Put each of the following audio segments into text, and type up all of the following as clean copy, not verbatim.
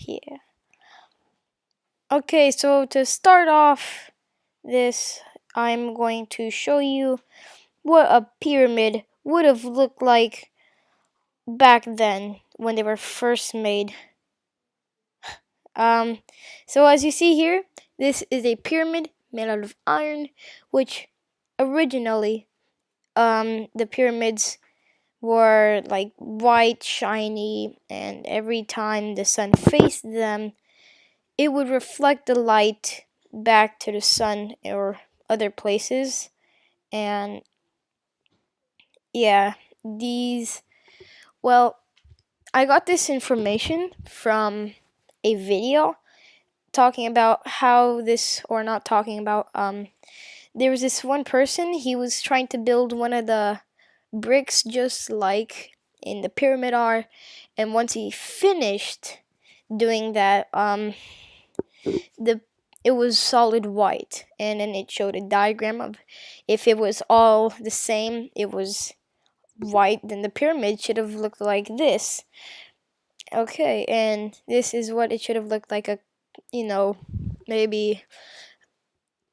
Yeah. Okay, so to start off this, I'm going to show you what a pyramid would have looked like back then when they were first made. So as you see here, this is a pyramid made out of iron, which originally, the pyramids were like white, shiny, and every time the sun faced them, it would reflect the light back to the sun or other places. And yeah, well, I got this information from a video talking about how this, or not talking about, there was this one person, he was trying to build one of the bricks just like in the pyramid are, and once he finished doing that, the it was solid white, and then it showed a diagram of if it was all the same, it was white, then the pyramid should have looked like this. Okay, and this is what it should have looked like, maybe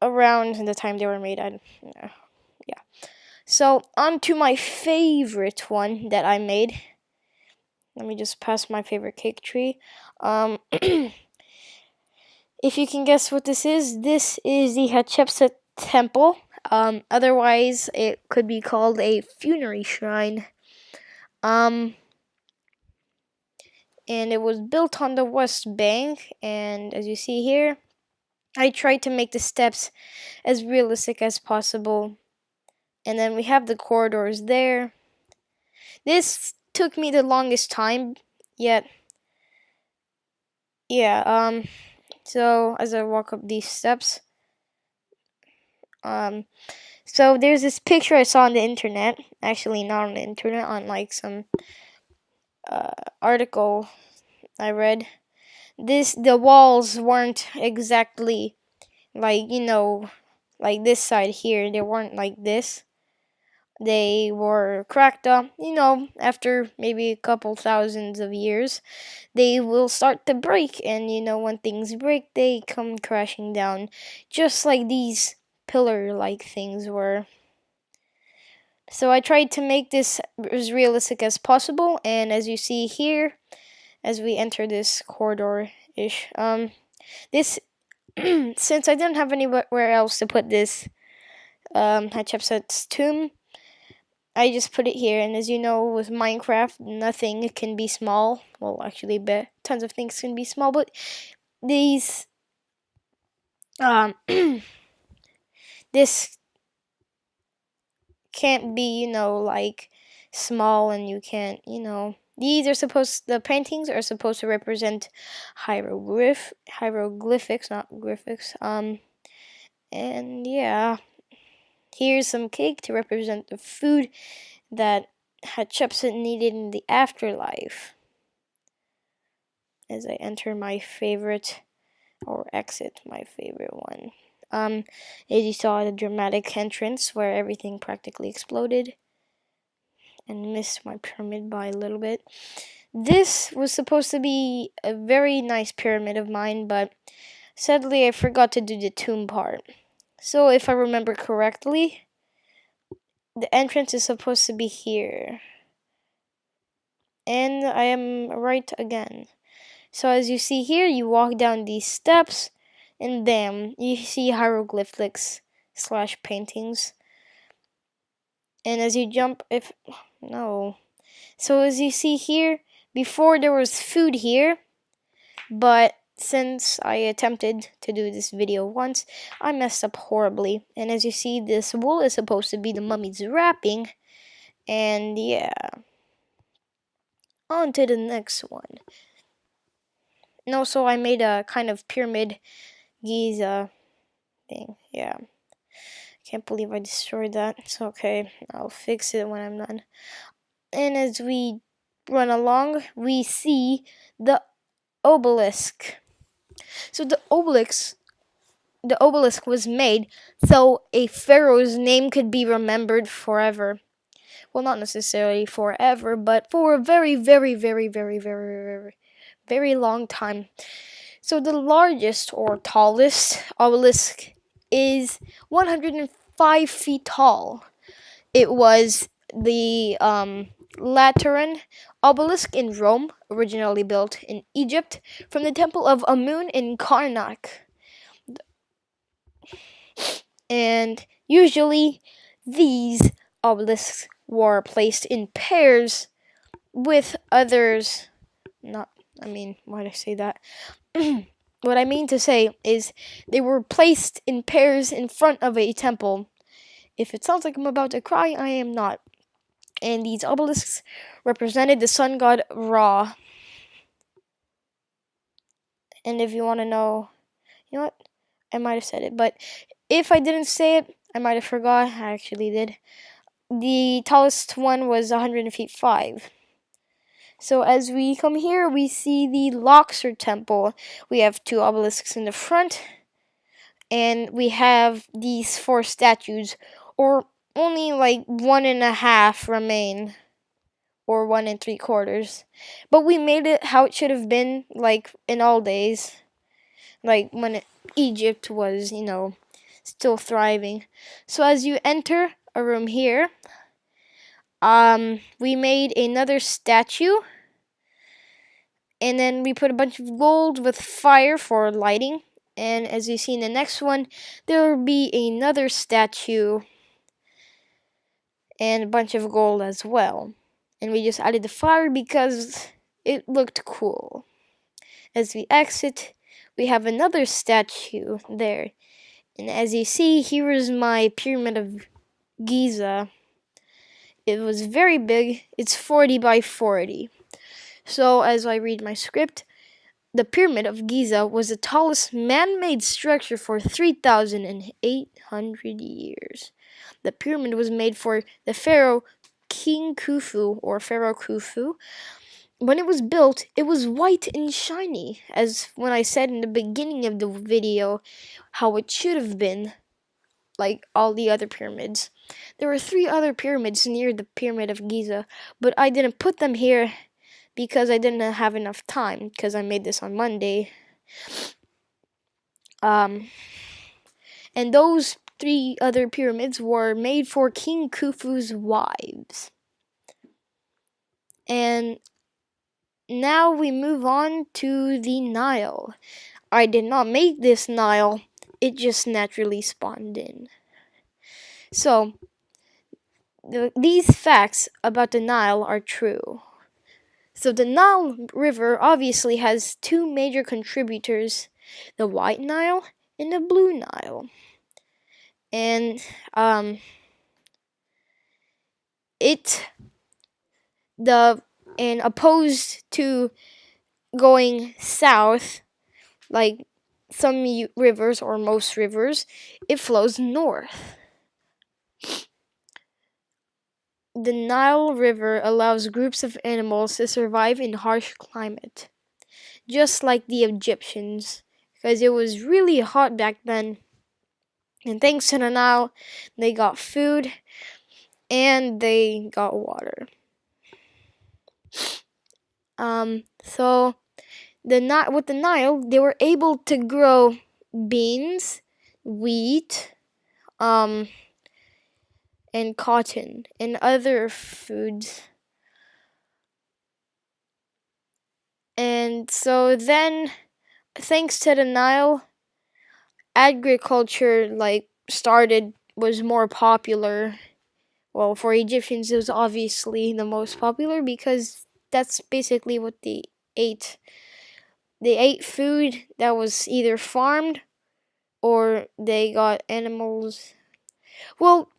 around the time they were made. I don't know. Yeah. So on to my favorite one that I made. Let me just pass my favorite cake tree. If you can guess what this is the Hatshepsut Temple. Otherwise, it could be called a funerary shrine. And it was built on the West Bank, and as you see here, I tried to make the steps as realistic as possible. And then we have the corridors there. This took me the longest time, yet, yeah, so as I walk up these steps, so there's this picture I saw on the internet, actually not on the internet, on like some article I read. The walls weren't exactly like, like this side here, they weren't like this. They were cracked up, after maybe a couple thousands of years, they will start to break, and when things break, they come crashing down, just like these pillar-like things were. So I tried to make this as realistic as possible, and as you see here, as we enter this corridor-ish, this, since I didn't have anywhere else to put this, Hatshepsut's tomb, I just put it here, and as you know, with Minecraft, nothing can be small. Well, actually, tons of things can be small, but these, this can't be, like small, and you can't, these are the paintings are supposed to represent hieroglyphics, not graphics. And yeah, here's some cake to represent the food that Hatshepsut needed in the afterlife. As I enter my favorite, or exit my favorite one. As you saw, the dramatic entrance where everything practically exploded and missed my pyramid by a little bit. This was supposed to be a very nice pyramid of mine, but sadly I forgot to do the tomb part. So if I remember correctly, the entrance is supposed to be here. And I am right again. So as you see here, you walk down these steps, and bam, you see hieroglyphics / paintings. And as you jump, so as you see here, before there was food here, but since I attempted to do this video once, I messed up horribly. And as you see, this wool is supposed to be the mummy's wrapping, and yeah. On to the next one. No, so I made a kind of pyramid Giza thing. Yeah. Can't believe I destroyed that. It's okay. I'll fix it when I'm done. And as we run along, we see the obelisk. So the obelisk was made so a pharaoh's name could be remembered forever. Well, not necessarily forever, but for a very, very, very, very, very, very, very long time. So the largest or tallest obelisk is 105 feet tall. It was the Lateran obelisk in Rome, originally built in Egypt from the temple of Amun in Karnak. And usually these obelisks were placed in pairs with others. Not, I mean, why did I say that? What I mean to say is they were placed in pairs in front of a temple. If it sounds like I'm about to cry, I am not. And these obelisks represented the sun god Ra. And if you want to know, you know what? I might have said it, but if I didn't say it, I might have forgot. I actually did. The tallest one was 100 feet 5. So as we come here, we see the Luxor Temple. We have 2 obelisks in the front, and we have these 4 statues, or only like 1.5 remain, or 1 3/4. But we made it how it should have been, like in all days, like when Egypt was, still thriving. So as you enter a room here, we made another statue, and then we put a bunch of gold with fire for lighting. And as you see in the next one, there will be another statue and a bunch of gold as well. And we just added the fire because it looked cool. As we exit, we have another statue there. And as you see, here is my Pyramid of Giza. It was very big. It's 40 by 40. So as I read my script, the Pyramid of Giza was the tallest man-made structure for 3,800 years. The pyramid was made for the pharaoh King Khufu, or Pharaoh Khufu. When it was built, it was white and shiny, as when I said in the beginning of the video how it should have been, like all the other pyramids. There were 3 other pyramids near the Pyramid of Giza, but I didn't put them here because I didn't have enough time, because I made this on Monday. And those 3 other pyramids were made for King Khufu's wives. And now we move on to the Nile. I did not make this Nile, it just naturally spawned in. So, these facts about the Nile are true. So the Nile River obviously has 2 major contributors, the White Nile and the Blue Nile. And opposed to going south, like some rivers or most rivers, it flows north. The Nile River allows groups of animals to survive in harsh climate, just like the Egyptians, because it was really hot back then. And thanks to the Nile, they got food and they got water. So with the Nile, they were able to grow beans, wheat, and cotton and other foods. And so then, thanks to the Nile, agriculture was more popular. Well, for Egyptians, it was obviously the most popular because that's basically what they ate. They ate food that was either farmed or they got animals. Well,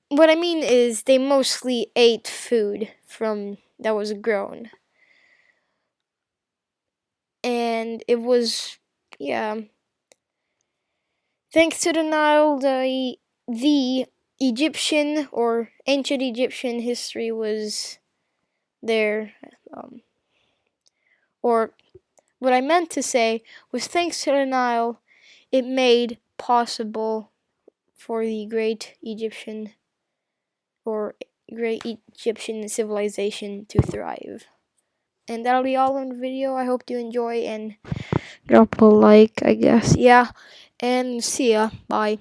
what I mean is they mostly ate food that was grown. And it was, yeah. Thanks to the Nile, the Egyptian or ancient Egyptian history was there. Or what I meant to say was thanks to the Nile, it made possible for the great Egyptian civilization to thrive. And that'll be all in the video. I hope you enjoy and drop a like, I guess. Yeah, and see ya. Bye.